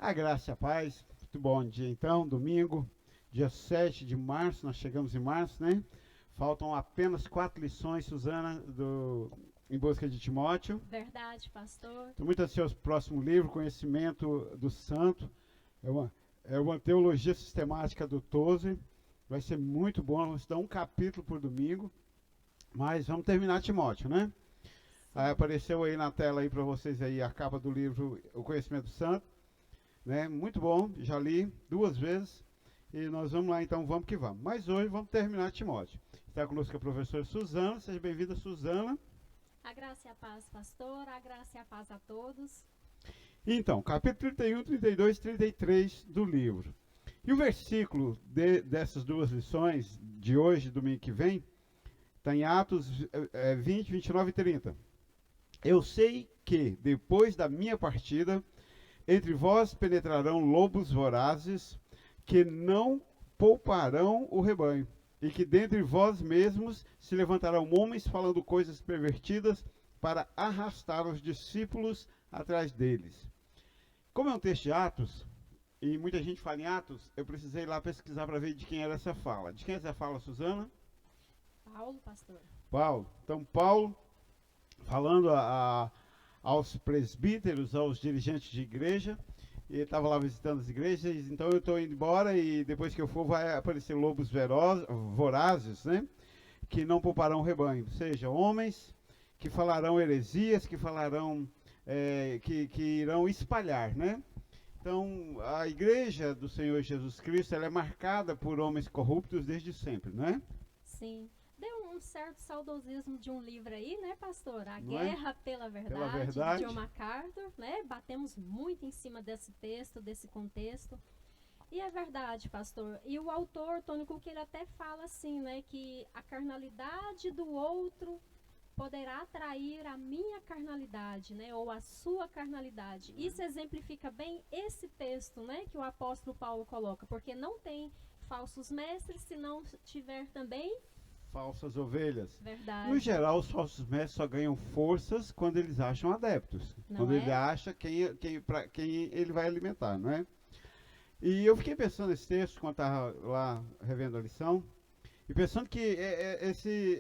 A graça e a paz, muito bom dia então, domingo, dia 7 de março, nós chegamos em março, né? Faltam apenas 4 lições, Suzana, Em Busca de Timóteo. Verdade, pastor. Estou muito ansioso para o próximo livro, Conhecimento do Santo. É uma teologia sistemática do Tozer. Vai ser muito bom, vamos dar um capítulo por domingo. Mas vamos terminar Timóteo, né? Aí apareceu aí na tela aí para vocês aí a capa do livro O Conhecimento do Santo. Né? Muito bom, já li 2 vezes e nós vamos lá então, vamos que vamos. Mas hoje vamos terminar Timóteo. Está conosco a professora Suzana, seja bem-vinda, Suzana. A graça e a paz, pastor, a graça e a paz a todos. Então, capítulo 31, 32, 33 do livro. E o versículo dessas 2 lições de hoje, domingo que vem, está em Atos 20, 29 e 30. Eu sei que depois da minha partida, entre vós penetrarão lobos vorazes, que não pouparão o rebanho, e que dentre vós mesmos se levantarão homens falando coisas pervertidas para arrastar os discípulos atrás deles. Como é um texto de Atos, e muita gente fala em Atos, eu precisei ir lá pesquisar para ver de quem era essa fala. De quem é essa fala, Suzana? Paulo, pastor. Paulo. Então, Paulo falando aos presbíteros, aos dirigentes de igreja, e ele estava lá visitando as igrejas, então eu estou indo embora e depois que eu for vai aparecer lobos vorazes, né, que não pouparão o rebanho, ou seja, homens que falarão heresias, que falarão, que irão espalhar, né. Então, a igreja do Senhor Jesus Cristo, ela é marcada por homens corruptos desde sempre, não é? Sim. Deu um certo saudosismo de um livro aí, né, pastor? A Não é? Guerra pela Verdade, Pela Verdade. de John MacArthur, né? Batemos muito em cima desse texto, desse contexto. E é verdade, pastor. E o autor, Tony Cook, ele até fala assim, né, que a carnalidade do outro poderá atrair a minha carnalidade, né, ou a sua carnalidade. Isso exemplifica bem esse texto, né, que o apóstolo Paulo coloca, porque não tem falsos mestres se não tiver também Falsas ovelhas. verdade. No geral, os falsos mestres só ganham forças quando eles acham adeptos. Não quando é? ele acha para quem ele vai alimentar, não é? E eu fiquei pensando nesse texto, quando estava lá revendo a lição, e pensando que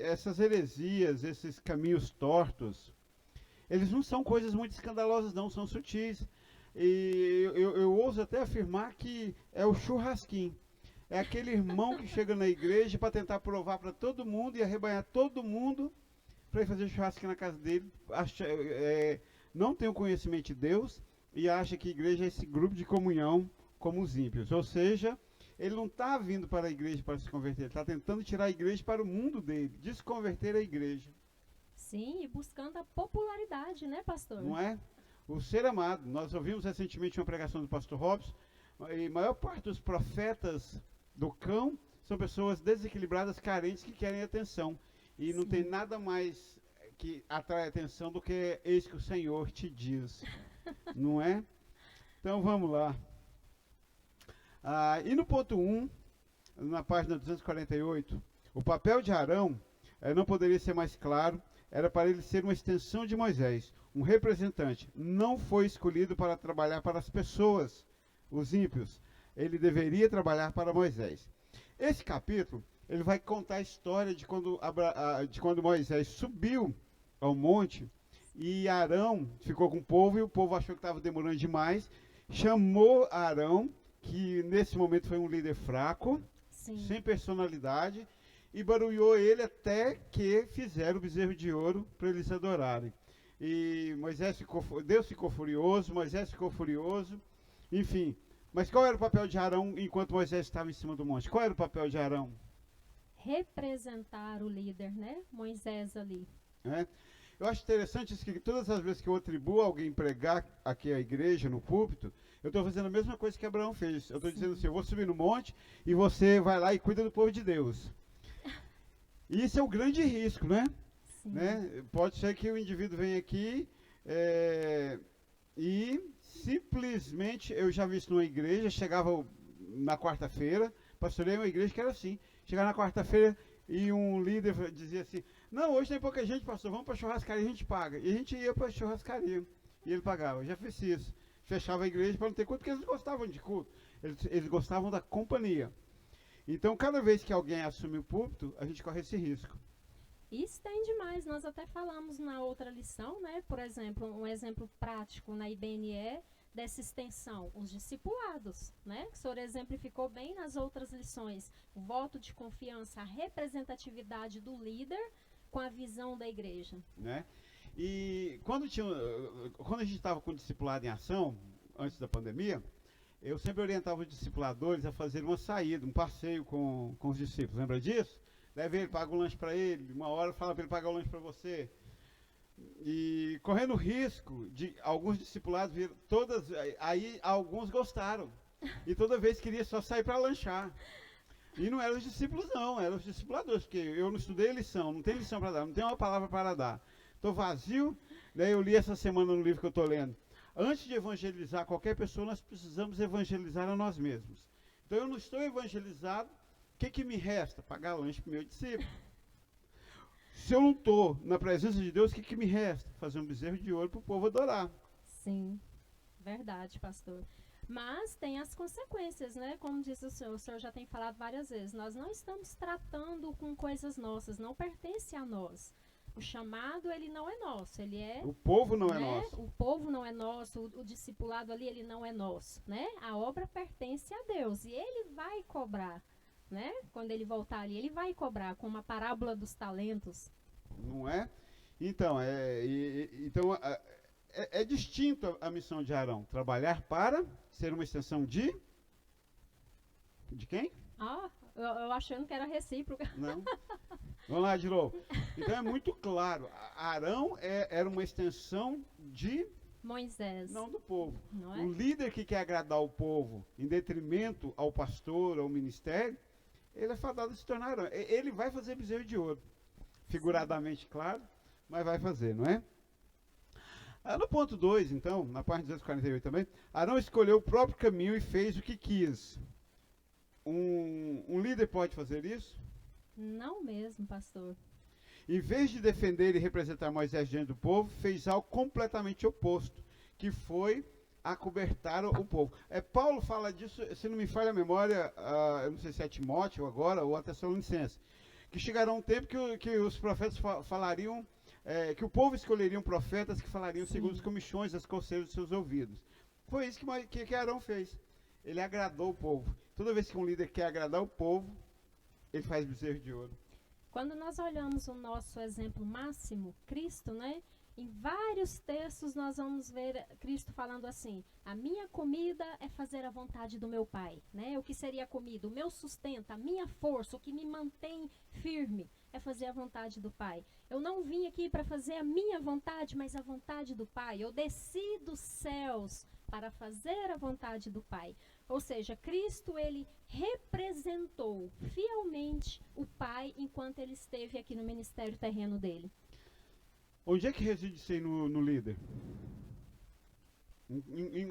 essas heresias, esses caminhos tortos, eles não são coisas muito escandalosas, não, são sutis. E eu ouso até afirmar que é o churrasquinho. É aquele irmão que chega na igreja para tentar provar para todo mundo e arrebanhar todo mundo para ir fazer churrasco na casa dele. Não tem o conhecimento de Deus e acha que a igreja é esse grupo de comunhão como os ímpios. Ou seja, ele não está vindo para a igreja para se converter, ele está tentando tirar a igreja para o mundo dele, desconverter a igreja. Sim, e buscando a popularidade, né, pastor? Não é? O ser amado. Nós ouvimos recentemente uma pregação do pastor Robson, e a maior parte dos profetas do cão são pessoas desequilibradas, carentes, que querem atenção. E não tem nada mais que atrai atenção do que eis que o Senhor te diz. Não é? Então vamos lá. E no ponto 1, na página 248, o papel de Arão não poderia ser mais claro, era para ele ser uma extensão de Moisés, um representante. Não foi escolhido para trabalhar para as pessoas, os ímpios. Ele deveria trabalhar para Moisés. Esse capítulo, ele vai contar a história de quando Moisés subiu ao monte e Arão ficou com o povo e o povo achou que estava demorando demais, chamou Arão, que nesse momento foi um líder fraco, Sim. sem personalidade, e barulhou ele até que fizeram o bezerro de ouro para eles adorarem. E Deus ficou furioso, Moisés ficou furioso, enfim. Mas qual era o papel de Arão enquanto Moisés estava em cima do monte? Qual era o papel de Arão? Representar o líder, né? Moisés ali. Eu acho interessante isso, que todas as vezes que eu atribuo alguém pregar aqui à igreja, no púlpito, eu estou fazendo a mesma coisa que Abraão fez. Eu estou dizendo assim, eu vou subir no monte e você vai lá e cuida do povo de Deus. E isso é um grande risco, né? Pode ser que o indivíduo venha aqui e simplesmente, eu já vi isso numa igreja, chegava na quarta-feira, pastorei uma igreja que era assim, chegava na quarta-feira e um líder dizia assim, não, hoje tem pouca gente, pastor, vamos para a churrascaria, a gente paga. E a gente ia para a churrascaria e ele pagava. Eu já fiz isso. fechava a igreja para não ter culto, porque eles gostavam de culto. Eles gostavam da companhia. Então, cada vez que alguém assume o púlpito, a gente corre esse risco. E estende mais, nós até falamos na outra lição, né? Por exemplo, um exemplo prático na IBNE dessa extensão, os discipulados, né? Que o senhor exemplificou bem nas outras lições. O voto de confiança, a representatividade do líder com a visão da igreja. Né? E quando a gente estava com o discipulado em ação, antes da pandemia, eu sempre orientava os discipuladores a fazer uma saída, um passeio com os discípulos. Lembra disso? Leva ele, paga o lanche para ele, uma hora fala para ele pagar o lanche para você. E correndo o risco de alguns discipulados vir aí alguns gostaram. E toda vez queria só sair para lanchar. E não eram os discípulos não, eram os discipuladores, porque eu não estudei lição, não tem lição para dar, não tem uma palavra para dar. Estou vazio, né? Eu li essa semana no livro que eu estou lendo. Antes de evangelizar qualquer pessoa, nós precisamos evangelizar a nós mesmos. Então eu não estou evangelizado, o que me resta? Pagar lanche para o meu discípulo. Se eu não estou na presença de Deus, o que me resta? Fazer um bezerro de ouro para o povo adorar. Sim, verdade, pastor. Mas tem as consequências, né? Como disse o senhor já tem falado várias vezes. Nós não estamos tratando com coisas nossas, não pertence a nós. O chamado, ele não é nosso, ele é... O povo não né? é nosso. O povo não é nosso, o discipulado ali, ele não é nosso, né? A obra pertence a Deus e ele vai cobrar, né? Quando ele voltar ali, ele vai cobrar, como a parábola dos talentos. Não é? Então, é distinto a missão de Arão. Trabalhar para ser uma extensão de quem? Eu achando que era recíproca. Não. Vamos lá de novo. Então é muito claro. Arão era uma extensão de Moisés. não do povo. Não é? O líder que quer agradar o povo em detrimento ao pastor, ao ministério, ele é fadado a se tornar Arão. Ele vai fazer bezerro de ouro. Figuradamente, claro, mas vai fazer, não é? No ponto 2, então, na página 248 também, Arão escolheu o próprio caminho e fez o que quis. Um líder pode fazer isso? Não mesmo, pastor. Em vez de defender e representar Moisés diante do povo, fez algo completamente oposto, que foi acobertar o povo. Paulo fala disso, se não me falha a memória, eu não sei se é Timóteo agora ou a Tessalonicenses, que chegará um tempo que os profetas falariam, que o povo escolheria profetas que falariam Sim. segundo as comichões, as coceiras dos seus ouvidos. Foi isso que Arão fez. Ele agradou o povo. Toda vez que um líder quer agradar o povo, ele faz bezerro de ouro. Quando nós olhamos o nosso exemplo máximo, Cristo, né? Em vários textos nós vamos ver Cristo falando assim: a minha comida é fazer a vontade do meu Pai, né? O que seria a comida? O meu sustento, a minha força, o que me mantém firme é fazer a vontade do Pai. Eu não vim aqui para fazer a minha vontade, mas a vontade do Pai. Eu desci dos céus para fazer a vontade do Pai. Ou seja, Cristo, ele representou fielmente o Pai enquanto ele esteve aqui no ministério terreno dele. Onde é que reside isso aí no líder?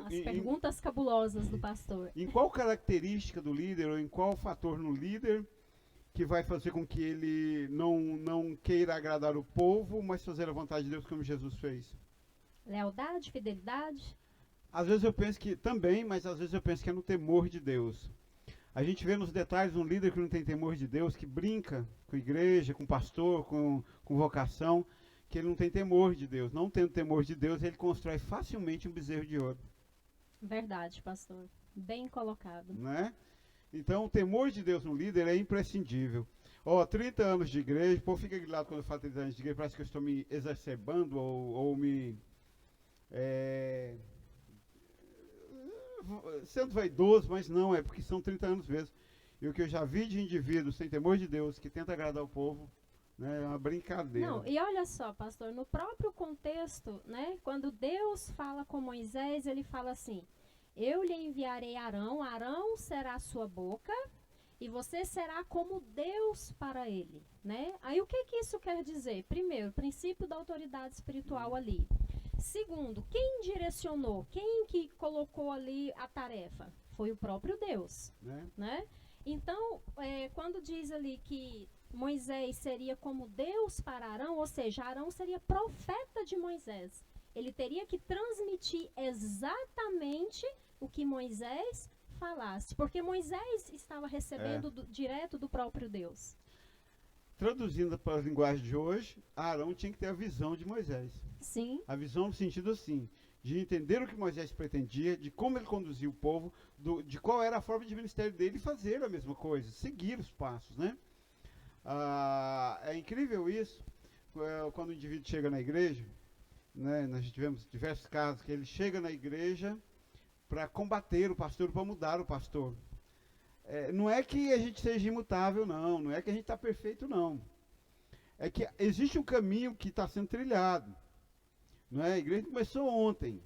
As perguntas cabulosas do pastor. Em qual característica do líder, ou em qual fator no líder, que vai fazer com que ele não queira agradar o povo, mas fazer a vontade de Deus como Jesus fez? Lealdade, fidelidade? Às vezes eu penso que também, mas às vezes eu penso que é no temor de Deus. A gente vê nos detalhes um líder que não tem temor de Deus, que brinca com igreja, com pastor, com vocação, que ele não tem temor de Deus. Não tendo temor de Deus, ele constrói facilmente um bezerro de ouro. Verdade, pastor. Bem colocado. Né? Então, o temor de Deus no líder é imprescindível. 30 anos de igreja, pô, fica grilado quando eu falo 30 anos de igreja, parece que eu estou me exacerbando ou me... sendo vaidoso, mas não, é porque são 30 anos mesmo. E o que eu já vi de indivíduos sem temor de Deus, que tenta agradar o povo, né, é uma brincadeira. Não, e olha só, pastor, no próprio contexto, né, quando Deus fala com Moisés, ele fala assim: eu lhe enviarei Arão, Arão será a sua boca, e você será como Deus para ele, né? Aí o que isso quer dizer? Primeiro, princípio da autoridade espiritual ali. Segundo, quem direcionou, quem que colocou ali a tarefa? Foi o próprio Deus, né? Então, quando diz ali que Moisés seria como Deus para Arão, ou seja, Arão seria profeta de Moisés. ele teria que transmitir exatamente o que Moisés falasse, porque Moisés estava recebendo direto do próprio Deus. Traduzindo para a linguagem de hoje, Arão tinha que ter a visão de Moisés. Sim. A visão no sentido assim, de entender o que Moisés pretendia, de como ele conduzia o povo, de qual era a forma de ministério dele e fazer a mesma coisa, seguir os passos, né? É incrível isso, quando o indivíduo chega na igreja, né? Nós tivemos diversos casos que ele chega na igreja para combater o pastor, para mudar o pastor. Não é que a gente seja imutável, não é que a gente está perfeito, não. É que existe um caminho que está sendo trilhado. Não é? A igreja começou ontem.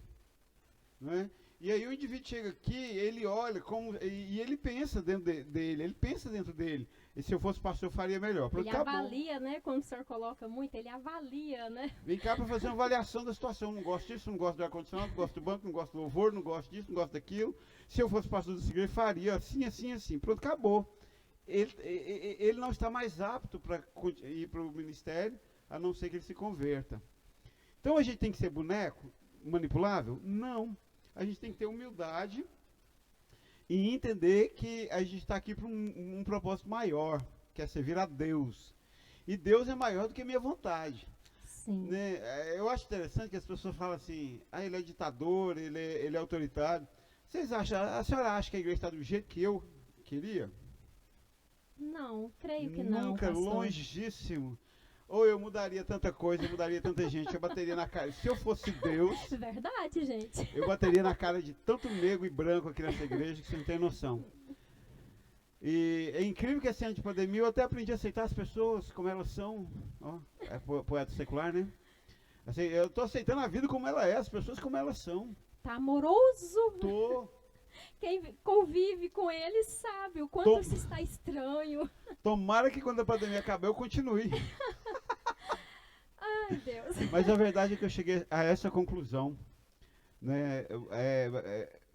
Não é? E aí o indivíduo chega aqui, ele olha e ele pensa dentro dele, ele pensa dentro dele. E se eu fosse pastor, eu faria melhor. Ele avalia, né? Quando o senhor coloca muito, ele avalia, né? Vem cá para fazer uma avaliação da situação. Não gosto disso, não gosto do ar-condicionado, não gosto do banco, não gosto do louvor, não gosto disso, não gosto daquilo. Se eu fosse pastor dessa igreja, faria assim, assim, assim. Pronto, acabou. Ele não está mais apto para ir para o ministério, a não ser que ele se converta. Então a gente tem que ser boneco, manipulável? Não. A gente tem que ter humildade e entender que a gente está aqui para um propósito maior, que é servir a Deus. E Deus é maior do que a minha vontade. Sim. Né? Eu acho interessante que as pessoas falam assim, ele é ditador, ele é autoritário. A senhora acha que a igreja está do jeito que eu queria? Não, creio que não, Nunca, pastor. longíssimo. Ou eu mudaria tanta coisa, eu mudaria tanta gente, eu bateria na cara. Se eu fosse Deus, Verdade, gente. eu bateria na cara de tanto negro e branco aqui nessa igreja que você não tem noção. E é incrível que esse ano de pandemia eu até aprendi a aceitar as pessoas como elas são. Ó, é poeta secular, né? Assim, eu tô aceitando a vida como ela é, as pessoas como elas são. Tá amoroso. Tô. Quem convive com ele sabe o quanto isso está estranho. Tomara que quando a pandemia acabar eu continue. Ai, Deus. Mas a verdade é que eu cheguei a essa conclusão. Né?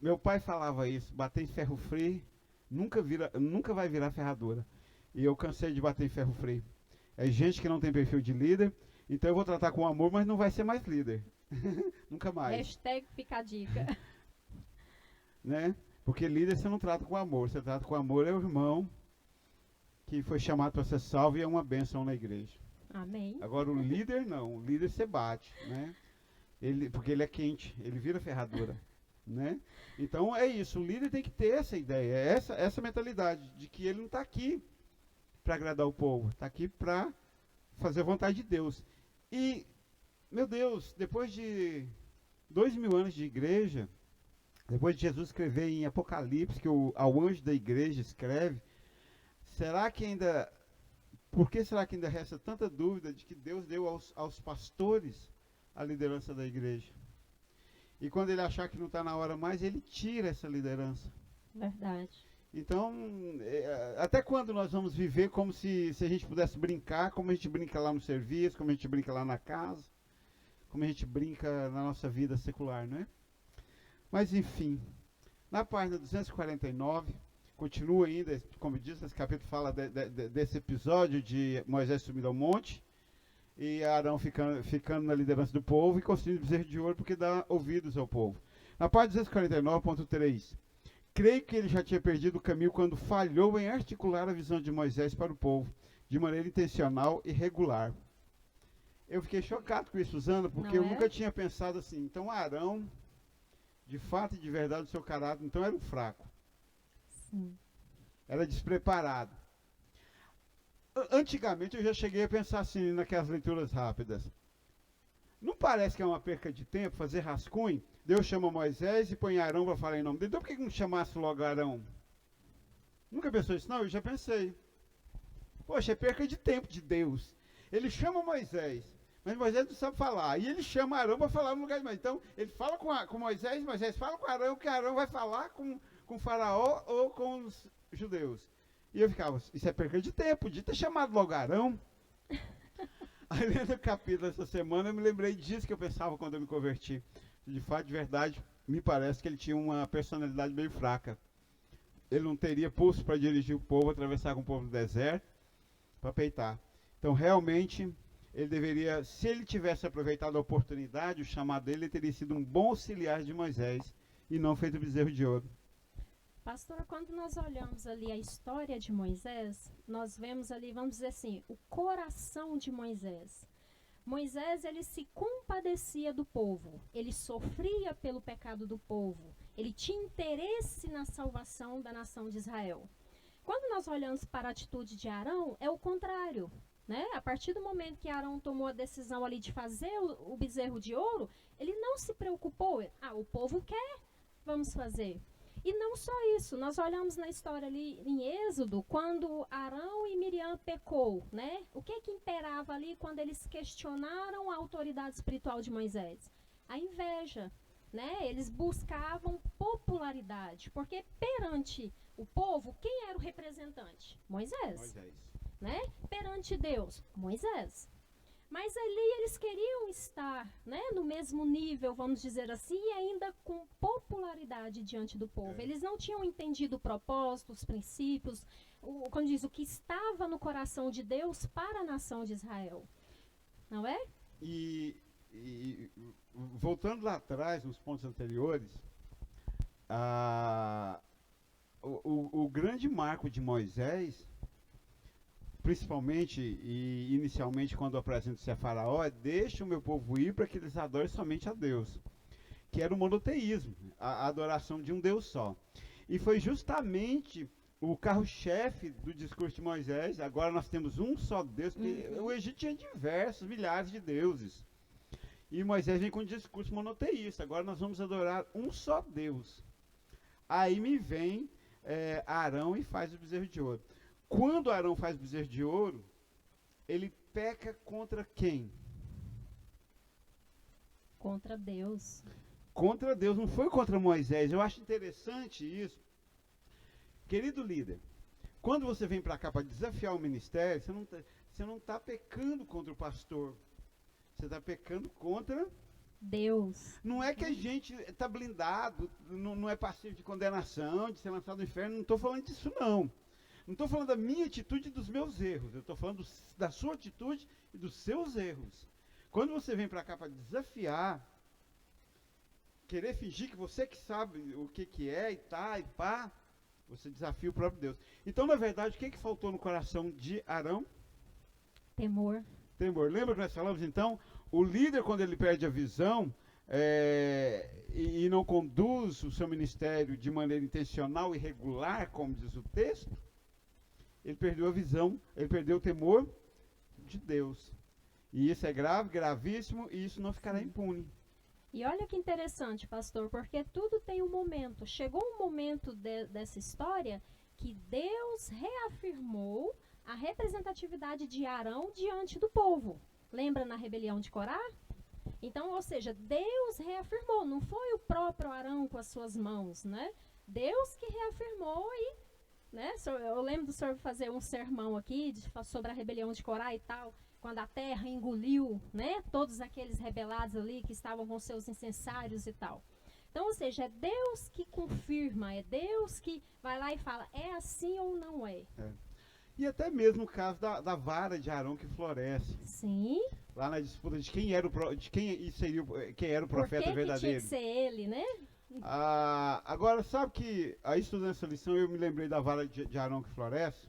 Meu pai falava isso, bater em ferro frio nunca vai virar ferradura. E eu cansei de bater em ferro frio. É gente que não tem perfil de líder, então eu vou tratar com amor, mas não vai ser mais líder. Nunca mais. Hashtag fica a dica. Né? Porque líder você não trata com amor, você trata com amor é o irmão que foi chamado para ser salvo e é uma bênção na igreja. Amém. Agora o líder não, o líder você bate, né? Porque ele é quente, ele vira ferradura, né? Então é isso, o líder tem que ter essa ideia, essa mentalidade de que ele não está aqui para agradar o povo, está aqui para fazer a vontade de Deus. E, meu Deus, depois de 2000 anos de igreja, depois de Jesus escrever em Apocalipse, que ao anjo da igreja escreve, por que será que ainda resta tanta dúvida de que Deus deu aos pastores a liderança da igreja? E quando ele achar que não está na hora mais, ele tira essa liderança. Verdade. Então, até quando nós vamos viver como se a gente pudesse brincar, como a gente brinca lá no serviço, como a gente brinca lá na casa, como a gente brinca na nossa vida secular, não é? Mas, enfim, na página 249, continua ainda, como diz, esse capítulo fala desse episódio de Moisés subindo ao monte, e Arão ficando na liderança do povo e construindo bezerro de ouro porque dá ouvidos ao povo. Na página 249.3, creio que ele já tinha perdido o caminho quando falhou em articular a visão de Moisés para o povo, de maneira intencional e regular. Eu fiquei chocado com isso, Susana, porque eu nunca tinha pensado assim. Então Arão, de fato e de verdade, o seu caráter, então era um fraco. Sim. Era despreparado. Antigamente eu já cheguei a pensar assim, naquelas leituras rápidas. Não parece que é uma perca de tempo fazer rascunho? Deus chama Moisés e põe Arão para falar em nome dele. Então por que não chamasse logo Arão? Nunca pensou isso? Não, eu já pensei. Poxa, é perca de tempo de Deus. Ele chama Moisés, mas Moisés não sabe falar. E ele chama Arão para falar no lugar de Moisés. Então ele fala com Moisés, Moisés fala com Arão, que Arão vai falar com o faraó ou com os judeus. E eu ficava, isso é perca de tempo, podia ter chamado logo Arão. Aí lendo o capítulo essa semana, eu me lembrei disso que eu pensava quando eu me converti. De fato, de verdade, me parece que ele tinha uma personalidade meio fraca. Ele não teria pulso para dirigir o povo, atravessar com o povo no deserto, para peitar. Então, realmente, ele deveria, se ele tivesse aproveitado a oportunidade, o chamado dele, ele teria sido um bom auxiliar de Moisés e não feito o bezerro de ouro. Pastora, quando nós olhamos ali a história de Moisés, nós vemos ali, vamos dizer assim, o coração de Moisés. Moisés, ele se compadecia do povo, ele sofria pelo pecado do povo, ele tinha interesse na salvação da nação de Israel. Quando nós olhamos para a atitude de Arão, é o contrário, né? A partir do momento que Arão tomou a decisão ali de fazer o bezerro de ouro, ele não se preocupou, o povo quer, vamos fazer. E não só isso, nós olhamos na história ali em Êxodo, quando Arão e Miriam pecou, né? O que imperava ali quando eles questionaram a autoridade espiritual de Moisés? A inveja, né? Eles buscavam popularidade, porque perante o povo, quem era o representante? Moisés. Né? Perante Deus, Moisés. Mas ali eles queriam estar, né, no mesmo nível, vamos dizer assim, e ainda com popularidade diante do povo. Eles não tinham entendido o propósito, os princípios, como diz, o que estava no coração de Deus para a nação de Israel. Não é? E voltando lá atrás, nos pontos anteriores, o grande marco de Moisés, principalmente e inicialmente quando apresenta-se a Faraó, é: deixa o meu povo ir para que eles adorem somente a Deus, que era o monoteísmo, a adoração de um Deus só. E foi justamente o carro-chefe do discurso de Moisés: agora nós temos um só Deus, porque o Egito tinha diversos, milhares de deuses. E Moisés vem com um discurso monoteísta: agora nós vamos adorar um só Deus. Aí me vem Arão e faz o bezerro de ouro. Quando Arão faz o bezerro de ouro, ele peca contra quem? Contra Deus. Contra Deus, não foi contra Moisés. Eu acho interessante isso. Querido líder, quando você vem para cá para desafiar o ministério, você não está pecando contra o pastor. Você está pecando contra Deus. Não é que a gente está blindado, não é passivo de condenação, de ser lançado no inferno. Não estou falando disso, não. Não estou falando da minha atitude e dos meus erros. Eu estou falando da sua atitude e dos seus erros. Quando você vem para cá para desafiar, querer fingir que você que sabe o que é e tá e pá, você desafia o próprio Deus. Então, na verdade, o que faltou no coração de Arão? Temor. Temor. Lembra que nós falamos, então? O líder, quando ele perde a visão e não conduz o seu ministério de maneira intencional e regular, como diz o texto, ele perdeu a visão, ele perdeu o temor de Deus. E isso é grave, gravíssimo, e isso não ficará impune. E olha que interessante, pastor, porque tudo tem um momento. Chegou um momento dessa história que Deus reafirmou a representatividade de Arão diante do povo. Lembra na rebelião de Corá? Então, ou seja, Deus reafirmou, não foi o próprio Arão com as suas mãos, né? Deus que reafirmou e, né? Eu lembro do senhor fazer um sermão aqui sobre a rebelião de Corá e tal, quando a terra engoliu, né? Todos aqueles rebelados ali que estavam com seus incensários e tal. Então, ou seja, é Deus que confirma, é Deus que vai lá e fala, é assim ou não é? E até mesmo o caso da vara de Arão que floresce. Sim. Lá na disputa de quem era quem era o profeta verdadeiro. Que tinha que ser ele, né? Agora, sabe que, aí estudando essa lição, eu me lembrei da vara de Arão que floresce,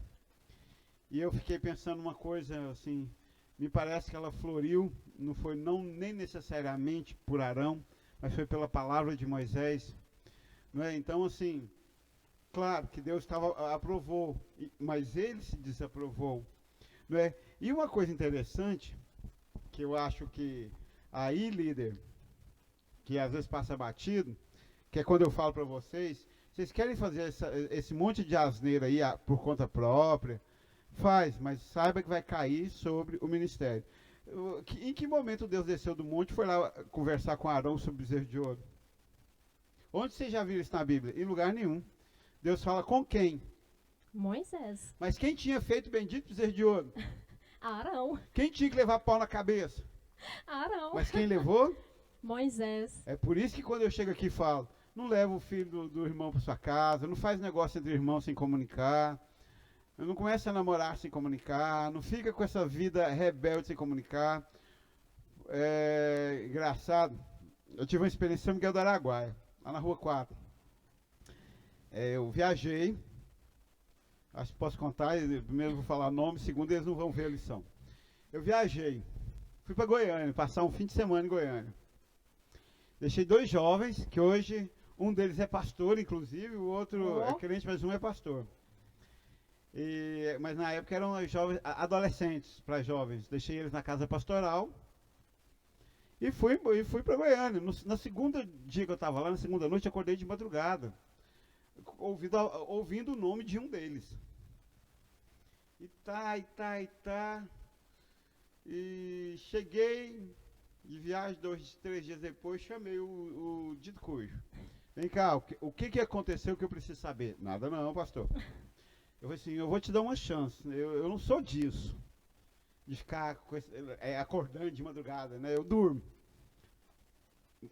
e eu fiquei pensando uma coisa assim, me parece que ela floriu, não foi nem necessariamente por Arão, mas foi pela palavra de Moisés, não é? Então, assim, claro que Deus aprovou, mas ele se desaprovou, não é? E uma coisa interessante, que eu acho que aí, líder, que às vezes passa batido, que é quando eu falo para vocês querem fazer esse monte de asneira aí por conta própria, faz, mas saiba que vai cair sobre o ministério. Em que momento Deus desceu do monte e foi lá conversar com Arão sobre o bezerro de ouro? Onde vocês já viram isso na Bíblia? Em lugar nenhum. Deus fala com quem? Moisés. Mas quem tinha feito o bendito bezerro de ouro? Arão. Quem tinha que levar pau na cabeça? Arão. Mas quem levou? Moisés. É por isso que quando eu chego aqui e falo, não leva o filho do irmão para sua casa, não faz negócio entre irmãos sem comunicar. Não começa a namorar sem comunicar, não fica com essa vida rebelde sem comunicar. É engraçado, eu tive uma experiência em São Miguel do Araguaia, lá na Rua 4. Eu viajei, acho que posso contar, primeiro vou falar o nome, segundo eles não vão ver a lição. Eu viajei, fui para Goiânia, passar um fim de semana em Goiânia. Deixei 2 jovens, que hoje um deles é pastor, inclusive, o outro é crente, mas um é pastor. Mas na época eram jovens, adolescentes para jovens. Deixei eles na casa pastoral e fui para Goiânia. Na segunda dia que eu estava lá, na segunda noite, eu acordei de madrugada, ouvindo o nome de um deles. E cheguei de viagem, 2, 3 dias depois, chamei o dito cujo. Vem cá, o que aconteceu que eu preciso saber? Nada não, pastor. Eu falei assim, eu vou te dar uma chance. Eu não sou disso, de ficar acordando de madrugada, né? Eu durmo.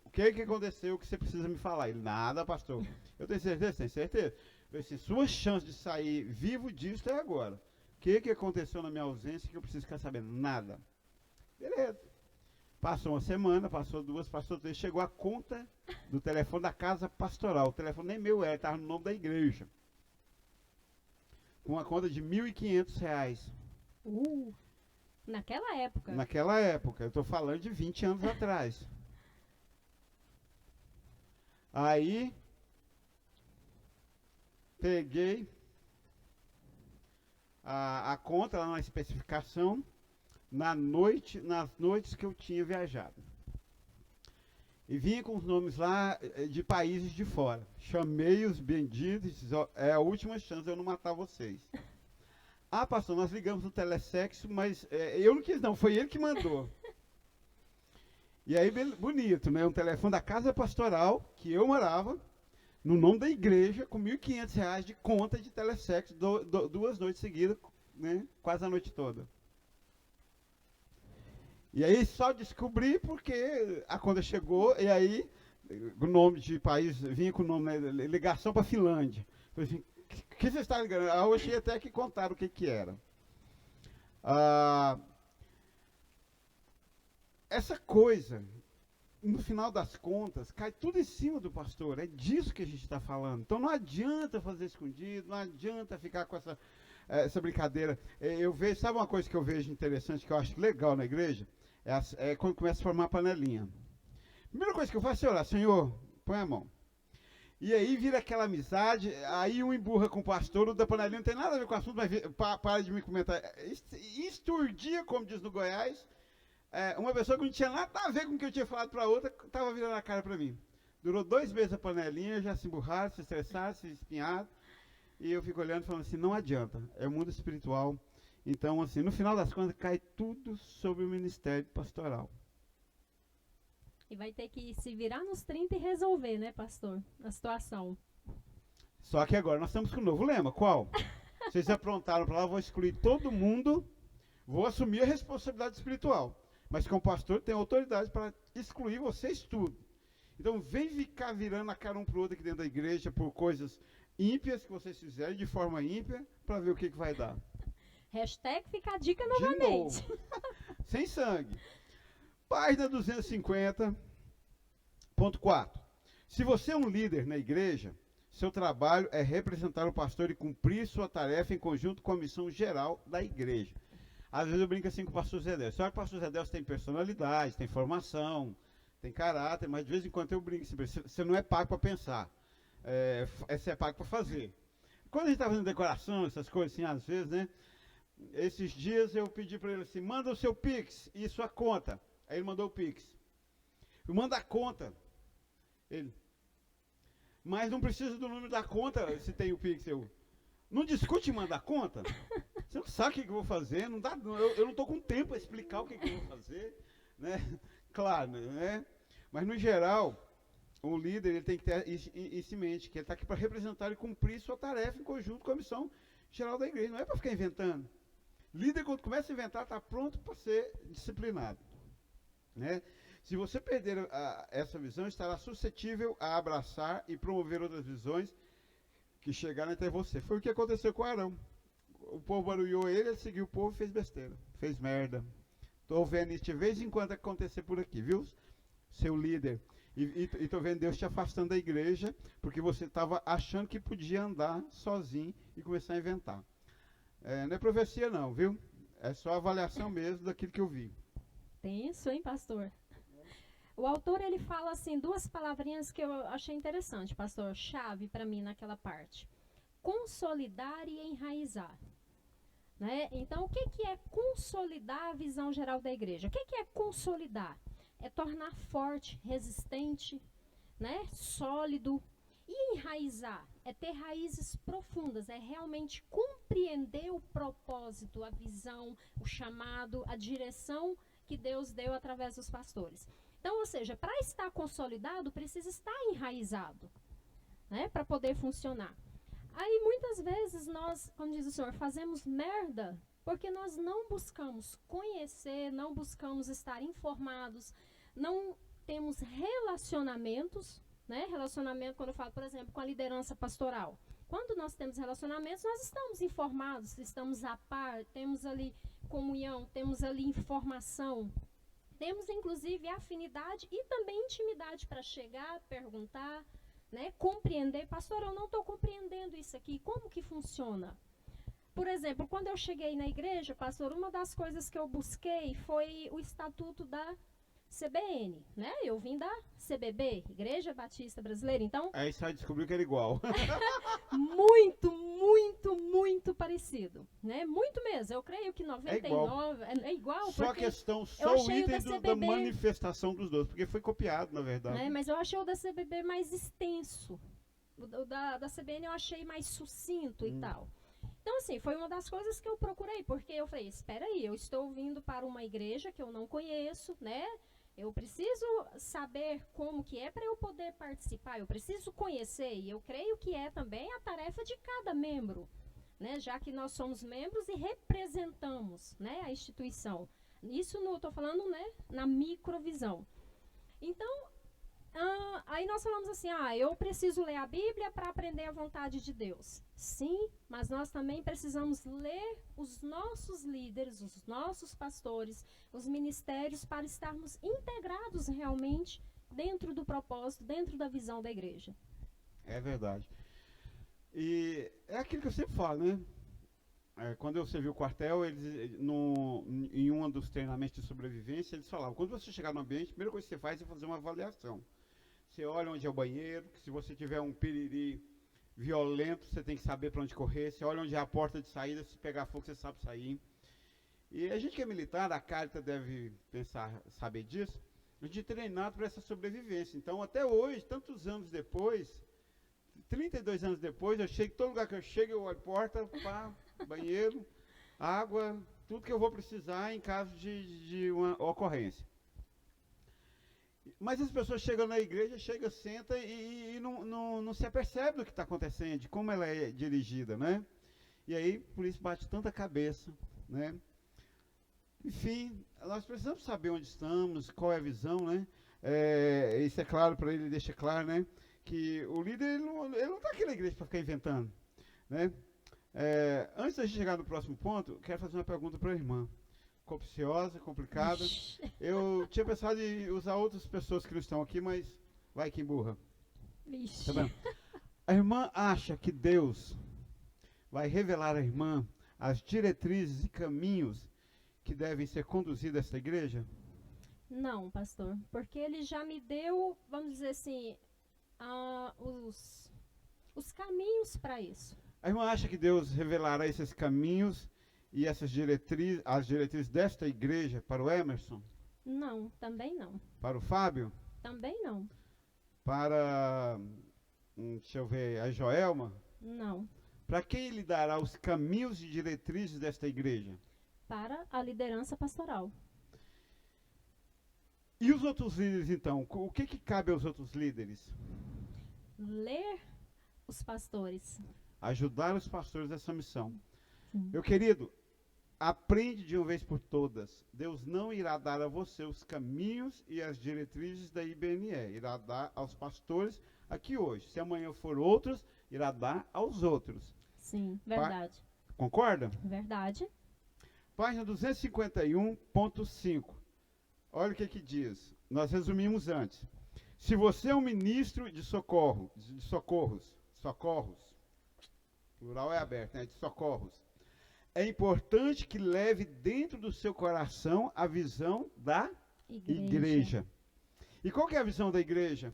O que aconteceu que você precisa me falar? Ele, nada, pastor. Eu tenho certeza? Tenho certeza. Eu falei assim, sua chance de sair vivo disso é agora. O que aconteceu na minha ausência que eu preciso ficar sabendo? Nada. Beleza. Passou uma semana, passou 2, passou 3, chegou a conta do telefone da casa pastoral. O telefone nem meu era, estava no nome da igreja. Com uma conta de R$ 1.500. Naquela época? Naquela época, eu estou falando de 20 anos atrás. Aí, peguei a conta lá na especificação, nas noites que eu tinha viajado. E vinha com os nomes lá de países de fora. Chamei os benditos e disse, é a última chance de eu não matar vocês. Ah, pastor, nós ligamos no telesexo, mas eu não quis não, foi ele que mandou. E aí, bonito, né? Um telefone da casa pastoral, que eu morava, no nome da igreja, com R$ 1.500 de conta de telesexo, 2 noites seguidas, né? Quase a noite toda. E aí só descobri porque a conta chegou, e aí o nome de país, vinha com o nome, né, ligação para a Finlândia. Falei assim, o que você está ligando? Eu achei até que contaram o que era. Essa coisa, no final das contas, cai tudo em cima do pastor. É disso que a gente está falando. Então não adianta fazer escondido, não adianta ficar com essa brincadeira. Eu vejo, sabe uma coisa que eu vejo interessante, que eu acho legal na igreja? É quando começa a formar a panelinha. Primeira coisa que eu faço é orar, Senhor, põe a mão. E aí vira aquela amizade, aí um emburra com o pastor, o da panelinha não tem nada a ver com o assunto, mas para de me comentar. Esturdia, como diz no Goiás, uma pessoa que não tinha nada a ver com o que eu tinha falado para outra, estava virando a cara para mim. Durou 2 meses a panelinha, já se emburraram, se estressaram, se espinharam, e eu fico olhando e falando assim, não adianta, é o mundo espiritual. Então, assim, no final das contas, cai tudo sobre o ministério pastoral. E vai ter que se virar nos 30 e resolver, né, pastor, a situação. Só que agora nós estamos com um novo lema. Qual? Vocês aprontaram para lá, vou excluir todo mundo, vou assumir a responsabilidade espiritual. Mas como pastor, tem autoridade para excluir vocês tudo. Então, vem ficar virando a cara um para o outro aqui dentro da igreja por coisas ímpias que vocês fizerem, de forma ímpia, para ver o que vai dar. Hashtag fica a dica novamente. Sem sangue. Página 250.4. Se você é um líder na igreja, seu trabalho é representar o pastor e cumprir sua tarefa em conjunto com a missão geral da igreja. Às vezes eu brinco assim com o pastor Zé Delcio. Só que o pastor Zé Delcio tem personalidade, tem formação, tem caráter, mas de vez em quando eu brinco assim, você não é pago para pensar, você é pago para fazer. Quando a gente está fazendo decoração, essas coisas assim, às vezes, né? Esses dias eu pedi para ele assim, manda o seu Pix e sua conta. Aí ele mandou o Pix. Eu mando a conta. Ele, mas não precisa do número da conta se tem o Pix. Eu, não discute em mandar conta? Você não sabe o que eu vou fazer, não dá, eu não estou com tempo para explicar o que eu vou fazer. Né? Claro, né? Mas no geral, o líder ele tem que ter isso em mente, que ele está aqui para representar e cumprir sua tarefa em conjunto com a missão geral da igreja. Não é para ficar inventando. Líder, quando começa a inventar, está pronto para ser disciplinado. Né? Se você perder essa visão, estará suscetível a abraçar e promover outras visões que chegaram até você. Foi o que aconteceu com Arão. o povo barulhou ele seguiu o povo e fez besteira, fez merda. Tô vendo isso de vez em quando acontecer por aqui, viu? Seu líder. E tô vendo Deus te afastando da igreja, porque você estava achando que podia andar sozinho e começar a inventar. Não é profecia não, viu? É só avaliação mesmo daquilo que eu vi. Tenso, hein, pastor? O autor, ele fala assim, duas palavrinhas que eu achei interessante, pastor, chave para mim naquela parte. Consolidar e enraizar. Né? Então, o que é consolidar a visão geral da igreja? O que é consolidar? É tornar forte, resistente, né? Sólido. E enraizar? É ter raízes profundas, é realmente compreender o propósito, a visão, o chamado, a direção que Deus deu através dos pastores. Então, ou seja, para estar consolidado, precisa estar enraizado, né? Para poder funcionar. Aí, muitas vezes, nós, como diz o senhor, fazemos merda porque nós não buscamos conhecer, não buscamos estar informados, não temos relacionamentos, né? Relacionamento, quando eu falo, por exemplo, com a liderança pastoral. Quando nós temos relacionamentos, nós estamos informados, estamos a par, temos ali comunhão, temos ali informação. Temos, inclusive, afinidade e também intimidade para chegar, perguntar, né, compreender. Pastor, eu não estou compreendendo isso aqui. Como que funciona? Por exemplo, quando eu cheguei na igreja, pastor, uma das coisas que eu busquei foi o estatuto da CBN, né? Eu vim da CBB, Igreja Batista Brasileira, então... Aí você descobriu que era igual. muito parecido, né? Muito mesmo, eu creio que 99... É igual, só a questão, só o item da manifestação dos dois, porque foi copiado, na verdade. Mas eu achei o da CBB mais extenso. O da CBN eu achei mais sucinto e tal. Então, assim, foi uma das coisas que eu procurei, porque eu falei, espera aí, eu estou vindo para uma igreja que eu não conheço, né? Eu preciso saber como que é para eu poder participar, eu preciso conhecer, e eu creio que é também a tarefa de cada membro, né? Já que nós somos membros e representamos, né, a instituição. Isso estou falando, né, na microvisão. Então, aí nós falamos assim, eu preciso ler a Bíblia para aprender a vontade de Deus. Sim, mas nós também precisamos ler os nossos líderes, os nossos pastores, os ministérios, para estarmos integrados realmente dentro do propósito, dentro da visão da igreja. É verdade. E é aquilo que eu sempre falo, né? Quando eu servi o quartel, eles, em um dos treinamentos de sobrevivência, eles falavam, quando você chegar no ambiente, a primeira coisa que você faz é fazer uma avaliação. Você olha onde é o banheiro, que se você tiver um piriri violento, você tem que saber para onde correr. Você olha onde é a porta de saída, se pegar fogo, você sabe sair. E a gente que é militar, a Carta deve saber disso, a gente é treinado para essa sobrevivência. Então, até hoje, tantos anos depois, 32 anos depois, eu chego, todo lugar que eu chego, eu olho porta, pá, banheiro, água, tudo que eu vou precisar em caso de uma ocorrência. Mas as pessoas chegam na igreja, senta e não se apercebe do que está acontecendo, de como ela é dirigida, né? E aí, por isso bate tanta cabeça, né? Enfim, nós precisamos saber onde estamos, qual é a visão, né? Isso é claro para ele, deixa claro, né? Que o líder, ele não está aqui na igreja para ficar inventando, né? Antes da gente chegar no próximo ponto, quero fazer uma pergunta para a irmã. Capciosa, complicada. Eu tinha pensado em usar outras pessoas que não estão aqui, mas vai que emburra. Tá bem? A irmã acha que Deus vai revelar à irmã as diretrizes e caminhos que devem ser conduzidos a essa igreja? Não, pastor, porque ele já me deu, vamos dizer assim, os caminhos para isso. A irmã acha que Deus revelará esses caminhos e essas diretrizes, as diretrizes desta igreja para o Emerson? Não, também não. Para o Fábio? Também não. Para, deixa eu ver, a Joelma? Não. Para quem ele dará os caminhos e diretrizes desta igreja? Para a liderança pastoral. E os outros líderes, então? O que cabe aos outros líderes? Ler os pastores. Ajudar os pastores nessa missão. Sim. Meu querido, aprende de uma vez por todas. Deus não irá dar a você os caminhos e as diretrizes da IBNE. Irá dar aos pastores aqui hoje. Se amanhã for outros, irá dar aos outros. Sim, verdade. Concorda? Verdade. Página 251.5. Olha o que diz. Nós resumimos antes. Se você é um ministro de socorros, plural é aberto, né? De socorros, é importante que leve dentro do seu coração a visão da igreja. E qual que é a visão da igreja?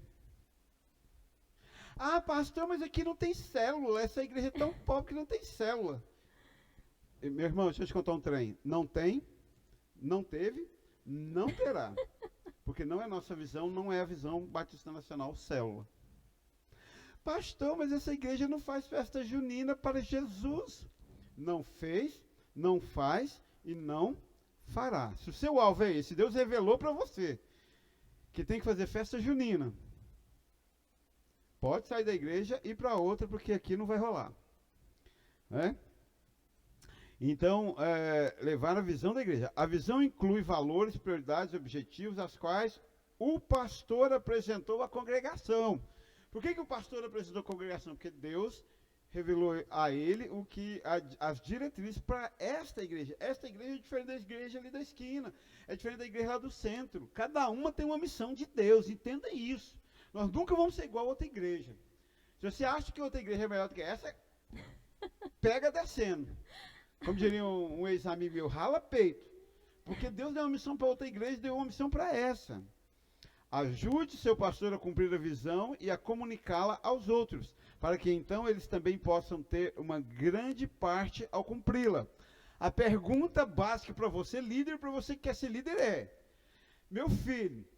Ah, pastor, mas aqui não tem célula. Essa igreja é tão pobre que não tem célula. Meu irmão, deixa eu te contar um trem. Não tem, não teve, não terá. Porque não é nossa visão, não é a visão Batista Nacional Célula. Pastor, mas essa igreja não faz festa junina para Jesus. Não fez, não faz e não fará. Se o seu alvo é esse, Deus revelou para você que tem que fazer festa junina, pode sair da igreja e ir para outra, porque aqui não vai rolar. Né? Então, levar a visão da igreja. A visão inclui valores, prioridades, objetivos, as quais o pastor apresentou à congregação. Por que o pastor apresentou à congregação? Porque Deus revelou a ele as diretrizes para esta igreja. Esta igreja é diferente da igreja ali da esquina, é diferente da igreja lá do centro. Cada uma tem uma missão de Deus, entenda isso. Nós nunca vamos ser igual a outra igreja. Se você acha que outra igreja é melhor do que essa, pega descendo. Como diria um ex-amigo meu, rala peito. Porque Deus deu uma missão para outra igreja, deu uma missão para essa. Ajude seu pastor a cumprir a visão e a comunicá-la aos outros, para que então eles também possam ter uma grande parte ao cumpri-la. A pergunta básica para você, líder, para você que quer ser líder é: meu filho,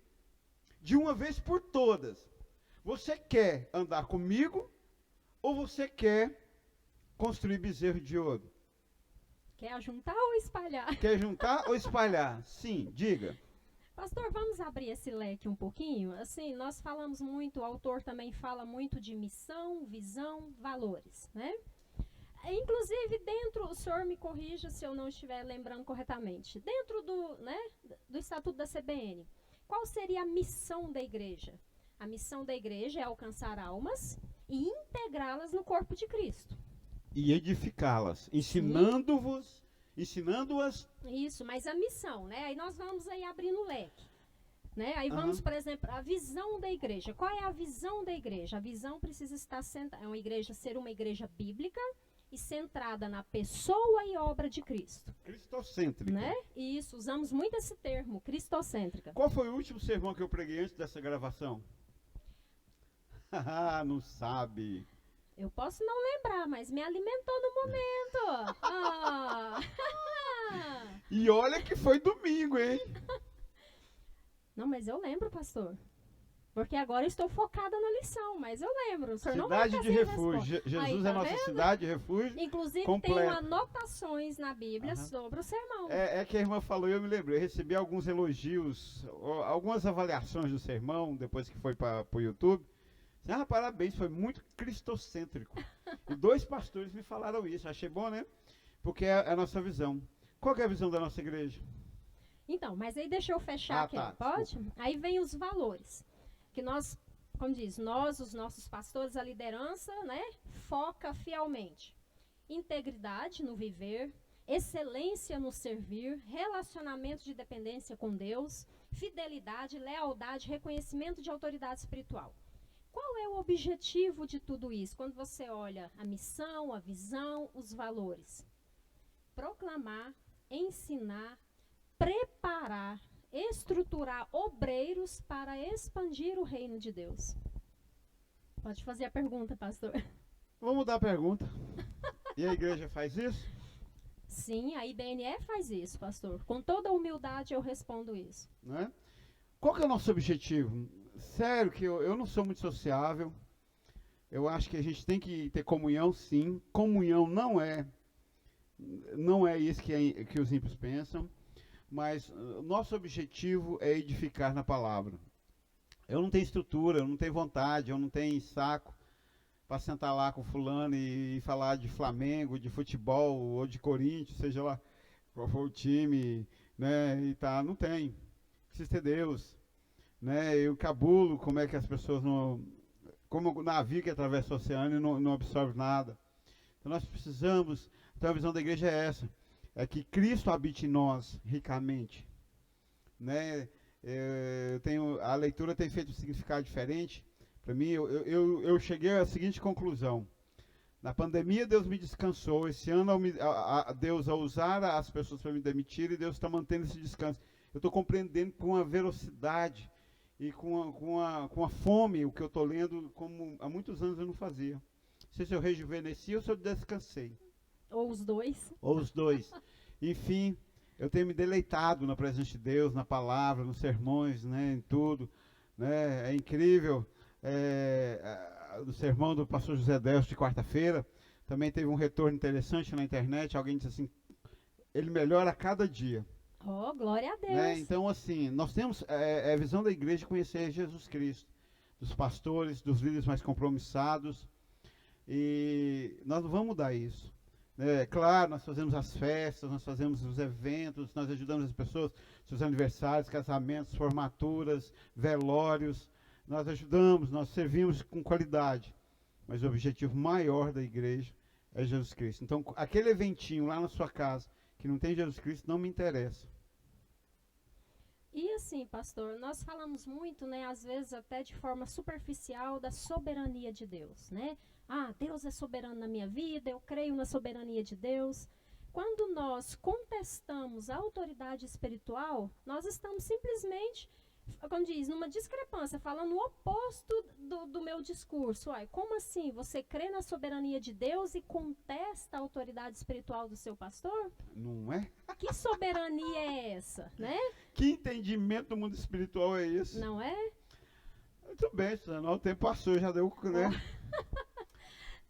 de uma vez por todas, você quer andar comigo ou você quer construir bezerro de ouro? Quer juntar ou espalhar? Quer juntar ou espalhar? Sim, diga. Pastor, vamos abrir esse leque um pouquinho? Assim, nós falamos muito, o autor também fala muito de missão, visão, valores, né? Inclusive, o senhor me corrija se eu não estiver lembrando corretamente, dentro do Estatuto da CBN, qual seria a missão da igreja? A missão da igreja é alcançar almas e integrá-las no corpo de Cristo. E edificá-las, ensinando-as. Isso, mas a missão, né? Aí nós vamos aí abrindo o leque. Né? Aí vamos, por exemplo, a visão da igreja. Qual é a visão da igreja? A visão precisa estar ser uma igreja bíblica e centrada na pessoa e obra de Cristo. Cristocêntrica. Né? Isso, usamos muito esse termo, cristocêntrica. Qual foi o último sermão que eu preguei antes dessa gravação? Não sabe. Eu posso não lembrar, mas me alimentou no momento. E olha que foi domingo, hein? Não, mas eu lembro, pastor. Porque agora eu estou focada na lição, mas eu lembro. O senhor cidade não vai de refúgio. Jesus aí, é nossa cidade de refúgio. Inclusive, completo. tem anotações na Bíblia sobre o sermão. É que a irmã falou e eu me lembrei. Eu recebi alguns elogios, algumas avaliações do sermão, depois que foi para o YouTube. Parabéns, foi muito cristocêntrico. E 2 pastores me falaram isso. Achei bom, né? Porque é a nossa visão. Qual que é a visão da nossa igreja? Então, mas aí deixa eu fechar aqui, pode? Desculpa. Aí vem os valores. Que nós, como diz, os nossos pastores, a liderança, né, foca fielmente. Integridade no viver, excelência no servir, relacionamento de dependência com Deus, fidelidade, lealdade, reconhecimento de autoridade espiritual. Qual é o objetivo de tudo isso? Quando você olha a missão, a visão, os valores. Proclamar, ensinar, preparar, estruturar obreiros para expandir o reino de Deus. Pode fazer a pergunta, pastor. Vamos mudar a pergunta. E a igreja faz isso? Sim, a IBNE faz isso, pastor. Com toda a humildade eu respondo isso. Né? Qual que é o nosso objetivo? Sério que eu não sou muito sociável. Eu acho que a gente tem que ter comunhão, sim. Comunhão não é isso que os ímpios pensam. Mas o nosso objetivo é edificar na palavra. Eu não tenho estrutura, eu não tenho vontade, eu não tenho saco para sentar lá com fulano e falar de Flamengo, de futebol ou de Corinthians, seja lá qual for o time, né? E tá, não tem. Precisa ter Deus, né? Eu cabulo como é que as pessoas não, como o navio que atravessa o oceano e não absorve nada. Então nós precisamos, então a visão da igreja é essa, é que Cristo habite em nós ricamente, né? A leitura tem feito um significado diferente. Para mim, eu cheguei à seguinte conclusão. Na pandemia, Deus me descansou. Esse ano, Deus, ao usar as pessoas para me demitir, Deus está mantendo esse descanso. Eu estou compreendendo com a velocidade e com a fome o que eu estou lendo, como há muitos anos eu não fazia. Não sei se eu rejuvenesci ou se eu descansei. Ou os dois. Ou os dois. Enfim, eu tenho me deleitado na presença de Deus, na palavra, nos sermões, né, em tudo. Né? É incrível. O sermão do pastor José Delcio de quarta-feira também teve um retorno interessante na internet. Alguém disse assim, ele melhora a cada dia. Oh, glória a Deus. Né? Então, assim, nós temos a visão da igreja conhecer Jesus Cristo, dos pastores, dos líderes mais compromissados, e nós não vamos mudar isso. Claro, nós fazemos as festas, nós fazemos os eventos, nós ajudamos as pessoas, seus aniversários, casamentos, formaturas, velórios, nós ajudamos, nós servimos com qualidade, mas o objetivo maior da igreja é Jesus Cristo. Então, aquele eventinho lá na sua casa, que não tem Jesus Cristo, não me interessa. E assim, pastor, nós falamos muito, né, às vezes até de forma superficial, da soberania de Deus, né? Ah, Deus é soberano na minha vida, eu creio na soberania de Deus. Quando nós contestamos a autoridade espiritual, nós estamos simplesmente, como diz, numa discrepância, falando o oposto do meu discurso. Uai, como assim? Você crê na soberania de Deus e contesta a autoridade espiritual do seu pastor? Não é? Que soberania é essa, né? Que entendimento do mundo espiritual é esse? Não é? Muito bem, Suzana, o tempo passou, já deu, né?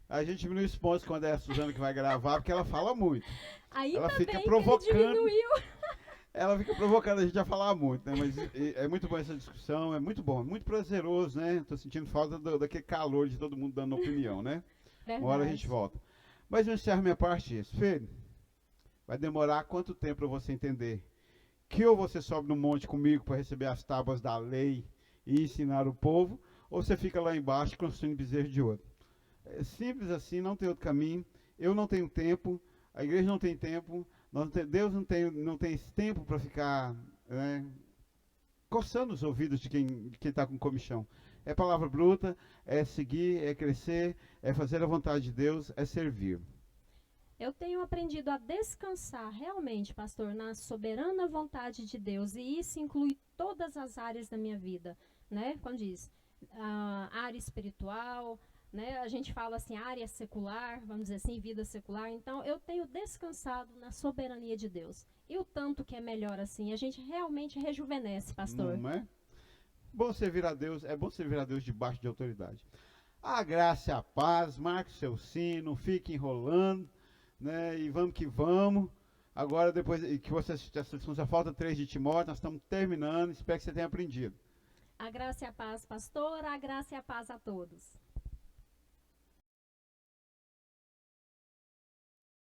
A gente não expõe quando é a Suzana que vai gravar, porque ela fala muito. Ainda ela fica bem provocando. Que ele diminuiu. Ela fica provocando a gente a falar muito, né? Mas é muito bom essa discussão, é muito bom, é muito prazeroso, né? Tô sentindo falta daquele calor de todo mundo dando opinião, né? Verdade. Uma hora a gente volta. Mas eu encerro minha parte isso. Filho, vai demorar quanto tempo para você entender que ou você sobe no monte comigo para receber as tábuas da lei e ensinar o povo, ou você fica lá embaixo construindo bezerro de ouro. É simples assim, não tem outro caminho. Eu não tenho tempo, a igreja não tem tempo, Deus não tem esse tempo para ficar coçando os ouvidos de quem está com comichão. É palavra bruta, é seguir, é crescer, é fazer a vontade de Deus, é servir. Eu tenho aprendido a descansar realmente, pastor, na soberana vontade de Deus, e isso inclui todas as áreas da minha vida, né? Quando diz área espiritual, né? A gente fala assim, área secular, vamos dizer assim, vida secular. Então, eu tenho descansado na soberania de Deus. E o tanto que é melhor assim, a gente realmente rejuvenesce, pastor. Não é? Bom servir a Deus, é bom servir a Deus debaixo de autoridade. A graça e a paz, marque o seu sino, fique enrolando, né? E vamos que vamos. Agora, depois que você assistiu, já falta 3 de Timóteo, nós estamos terminando, espero que você tenha aprendido. A graça e a paz, pastor, a graça e a paz a todos.